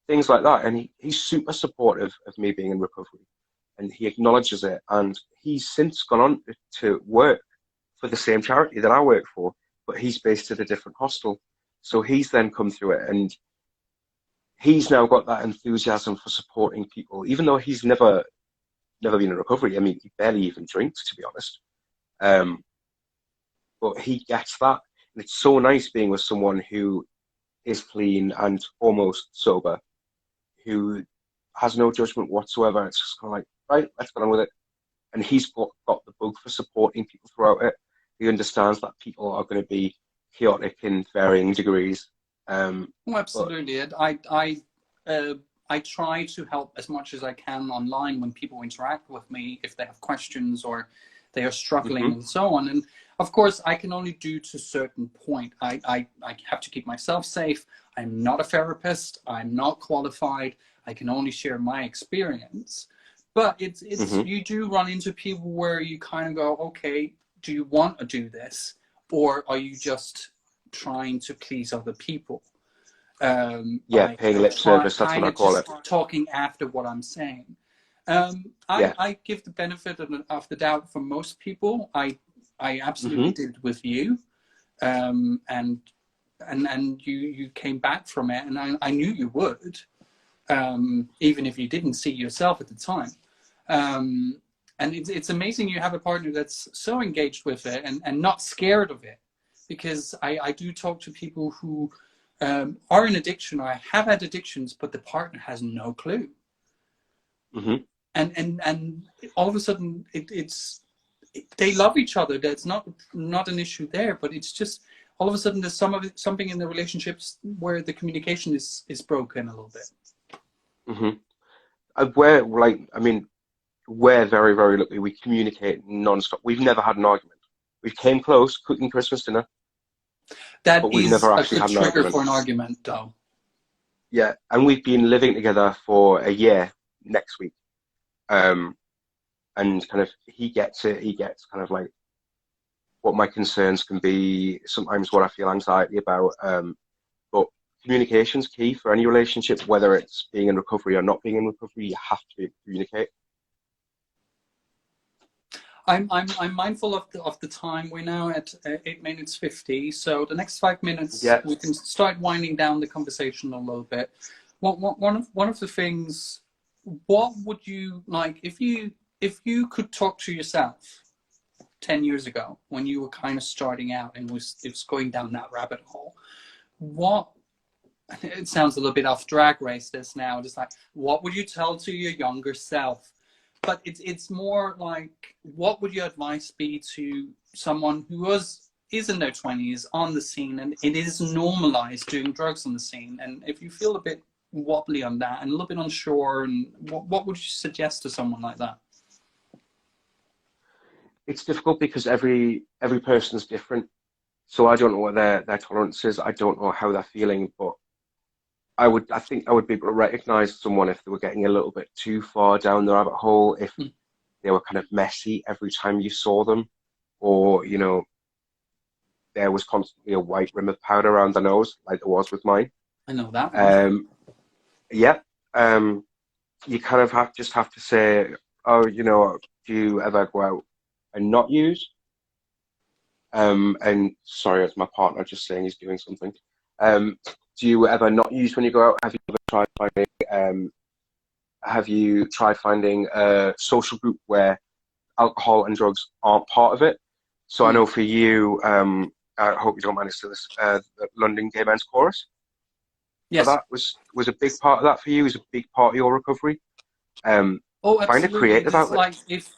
things like that. And he's super supportive of me being in recovery, and he acknowledges it. And he's since gone on to work for the same charity that I work for, but he's based at a different hostel. So he's then come through it, and he's now got that enthusiasm for supporting people, even though he's never been in recovery. I mean, he barely even drinks, to be honest. But he gets that, and it's so nice being with someone who is clean and almost sober, who has no judgment whatsoever. It's just kind of like, right, let's get on with it. And he's got the bug for supporting people throughout it. He understands that people are going to be chaotic in varying degrees. Oh, absolutely. I try to help as much as I can online when people interact with me, if they have questions or they are struggling and so on. And of course, I can only do to a certain point. I have to keep myself safe. I'm not a therapist. I'm not qualified. I can only share my experience. But it's you do run into people where you kind of go, okay, do you want to do this? Or are you just trying to please other people? Paying lip service, that's what I call it. Talking after what I'm saying. I give the benefit of the doubt for most people. I absolutely did with you. And you came back from it, and I knew you would, even if you didn't see yourself at the time. And it's amazing you have a partner that's so engaged with it and not scared of it, because I do talk to people who are in addiction or have had addictions, but the partner has no clue. And all of a sudden they love each other. That's not an issue there, but it's just all of a sudden there's something in the relationships where the communication is broken a little bit. We're very, very lucky. We communicate non-stop. We've never had an argument. We came close cooking Christmas dinner. That but we've is never a actually good had an trigger argument. for an argument, though. Yeah, and we've been living together for a year next week. And kind of he gets it. He gets kind of like what my concerns can be, sometimes what I feel anxiety about. But communication's key for any relationship, whether it's being in recovery or not being in recovery. You have to be able to communicate. I'm mindful of the time. We're now at 8 minutes 50. So the next 5 minutes, Yeah. we can start winding down the conversation a little bit. One of the things, what would you like if you could talk to yourself 10 years ago when you were kind of starting out and it was going down that rabbit hole? What, it sounds a little bit off Drag Race this now, just like, what would you tell to your younger self? But it's more like, what would your advice be to someone who is in their 20s on the scene, and it is normalized doing drugs on the scene? And if you feel a bit wobbly on that and a little bit unsure, and what would you suggest to someone like that? It's difficult because every person is different. So I don't know what their tolerance is. I don't know how they're feeling, but I think I would be able to recognize someone if they were getting a little bit too far down the rabbit hole, if they were kind of messy every time you saw them, or, you know, there was constantly a white rim of powder around the nose, like there was with mine. I know that one. Yeah. You kind of have to say, oh, you know, do you ever go out and not use? And sorry, it's my partner just saying he's doing something. Do you ever not use when you go out? Have you tried finding a social group where alcohol and drugs aren't part of it? So I know for you, I hope you don't mind us to this, the London Gay Men's Chorus. Yes. So that was a big part of that for you, was a big part of your recovery. Oh, absolutely. Find a creative outlet. Like if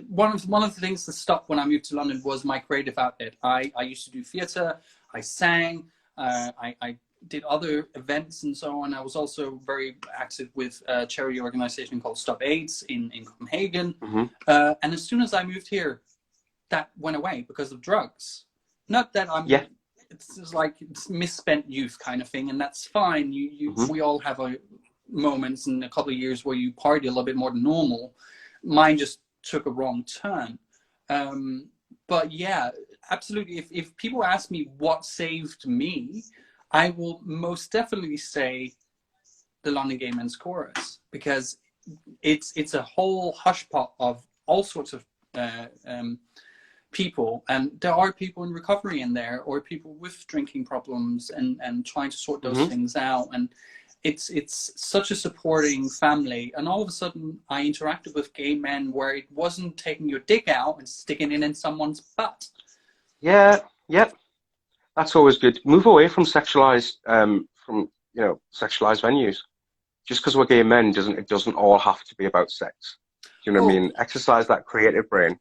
one of the things that stopped when I moved to London was my creative outlet. I used to do theatre, I sang, I did other events and so on. I was also very active with a charity organization called Stop AIDS in Copenhagen. And as soon as I moved here, that went away because of drugs. Not that I'm, it's just like it's misspent youth kind of thing, and that's fine. We all have moments in a couple of years where you party a little bit more than normal. Mine just took a wrong turn. But yeah, absolutely. If people ask me what saved me, I will most definitely say the London Gay Men's Chorus, because it's a whole hush pot of all sorts of people, and there are people in recovery in there, or people with drinking problems and trying to sort those things out. And it's such a supporting family. And all of a sudden I interacted with gay men where it wasn't taking your dick out and sticking it in someone's butt. Yeah, that's always good. Move away from sexualized sexualized venues. Just because we're gay men doesn't all have to be about sex. Do you know what I mean? Exercise that creative brain.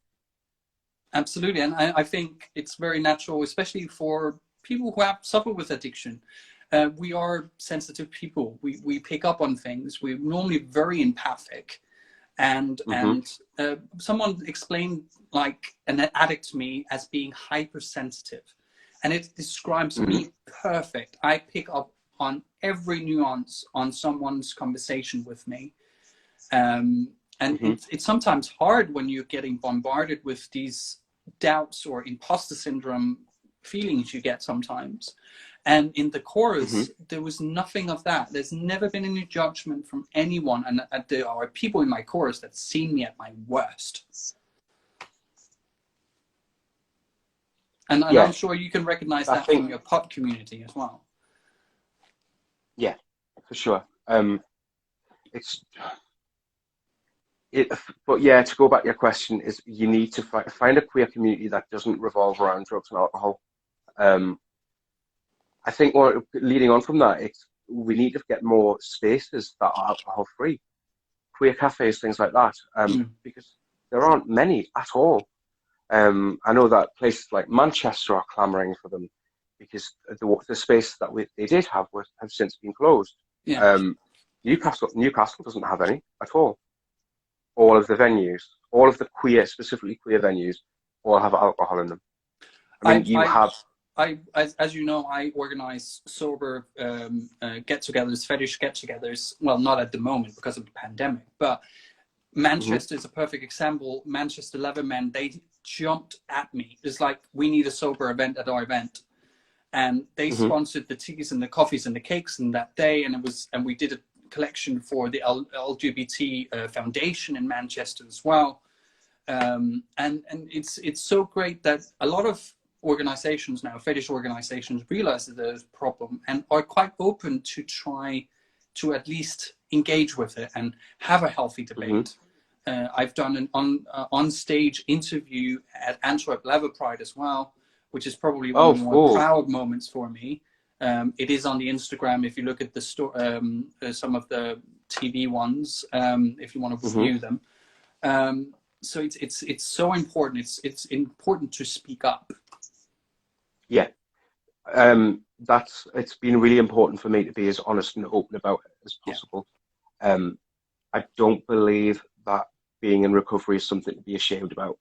Absolutely. And I think it's very natural, especially for people who have suffered with addiction. We are sensitive people. We pick up on things. We're normally very empathic. And someone explained like an addict to me as being hypersensitive. And it describes me perfect. I pick up on every nuance on someone's conversation with me. And it's sometimes hard when you're getting bombarded with these doubts or imposter syndrome feelings you get sometimes. And in the chorus, there was nothing of that. There's never been any judgment from anyone. And there are people in my chorus that seen me at my worst. And I'm sure you can recognize that from your pop community as well. Yeah, for sure. But yeah, to go back to your question, is you need to find a queer community that doesn't revolve around drugs and alcohol. I think leading on from that, we need to get more spaces that are alcohol free, queer cafes, things like that, because there aren't many at all. I know that places like Manchester are clamouring for them because the space that they did have have since been closed. Newcastle doesn't have any at all. All of the venues, all of the specifically queer venues, all have alcohol in them. I mean, as you know, I organize sober get-togethers, fetish get-togethers. Well, not at the moment because of the pandemic, but Manchester is a perfect example. Manchester Leathermen, they jumped at me. It's like, we need a sober event at our event. and they Hmm. sponsored the teas and the coffees and the cakes and that day, and we did a collection for the LGBT Foundation in Manchester as well. And it's so great that a lot of organizations now, fetish organizations, realize that there's a problem and are quite open to try to at least engage with it and have a healthy Hmm. debate. I've done an on stage interview at Antwerp Leather Pride as well, which is probably one Oh, of the more cool. proud moments for me. It is on the Instagram if you look at the some of the TV ones, if you want to Hmm. view them. So it's so important. It's important to speak up. Yeah. It's been really important for me to be as honest and open about it as Yeah, possible. Um, I don't believe that being in recovery is something to be ashamed about,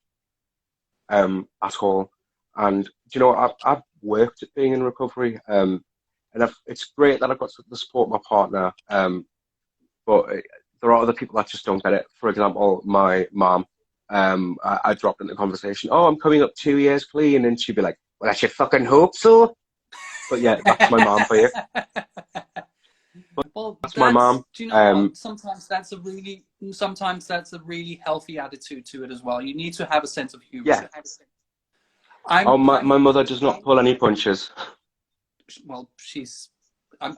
at all. And do you know, I've worked at being in recovery, and it's great that I've got the support of my partner, but there are other people that just don't get it. For example, my mom, I dropped into conversation, oh, I'm coming up 2 years clean, and she'd be like, well, I should fucking hope so. But yeah, that's my mom for you. well, That's my that's, mom. do you know what? Um, Sometimes that's a really healthy attitude to it as well. You need to have a sense of humor. yeah. Oh, my I'm mother does not pull any punches. well,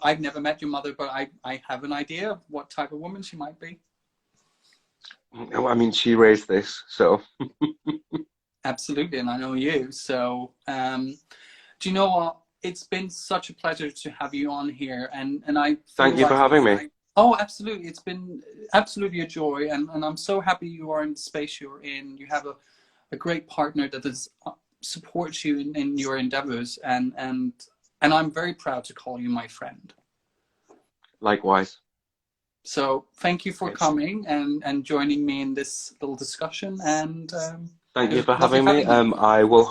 I've never met your mother, but I have an idea of what type of woman she might be. I mean, she raised this, so Absolutely, and I know you. So, do you know what? It's been such a pleasure to have you on here, and I feel thank you for like, having me. oh, absolutely, it's been absolutely a joy, and I'm so happy you are in the space you're in. You have a great partner that is supports you in your endeavors, and I'm very proud to call you my friend. Likewise. So thank you for It's, coming and joining me in this little discussion, and thank it you was for lovely having me. having you. I will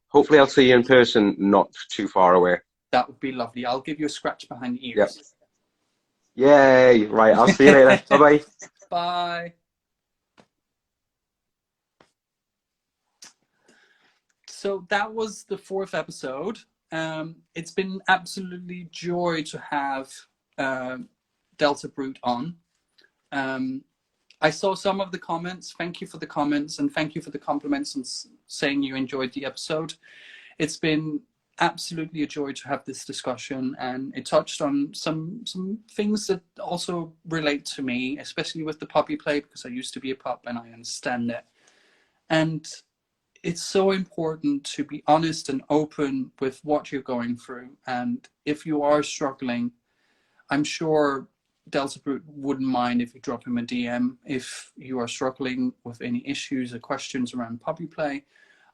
hopefully I'll see you in person not too far away. That would be lovely. I'll give you a scratch behind the Yep. ears. Yay. Right. I'll see you later. Bye bye. Bye. So that was the fourth episode. It's been absolutely joy to have uh, DeltaBrute on. Um, I saw some of the comments. Thank you for the comments, and thank you for the compliments and saying you enjoyed the episode. It's been absolutely a joy to have this discussion, and it touched on some things that also relate to me, especially with the puppy play, because I used to be a pup and I understand it. And it's so important to be honest and open with what you're going through. And if you are struggling, I'm sure DeltaBrute wouldn't mind if you drop him a DM if you are struggling with any issues or questions around puppy play.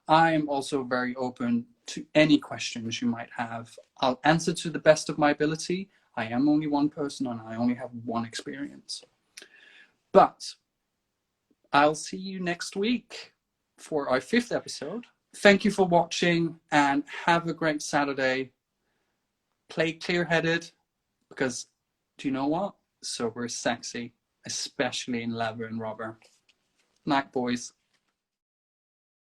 I am also very open to any questions you might have. I'll answer to the best of my ability. I am only one person and I only have one experience. But I'll see you next week for our fifth episode. Thank you for watching and have a great Saturday. Play clear-headed, because do you know what? Sober is sexy, especially in leather and rubber. Night, boys.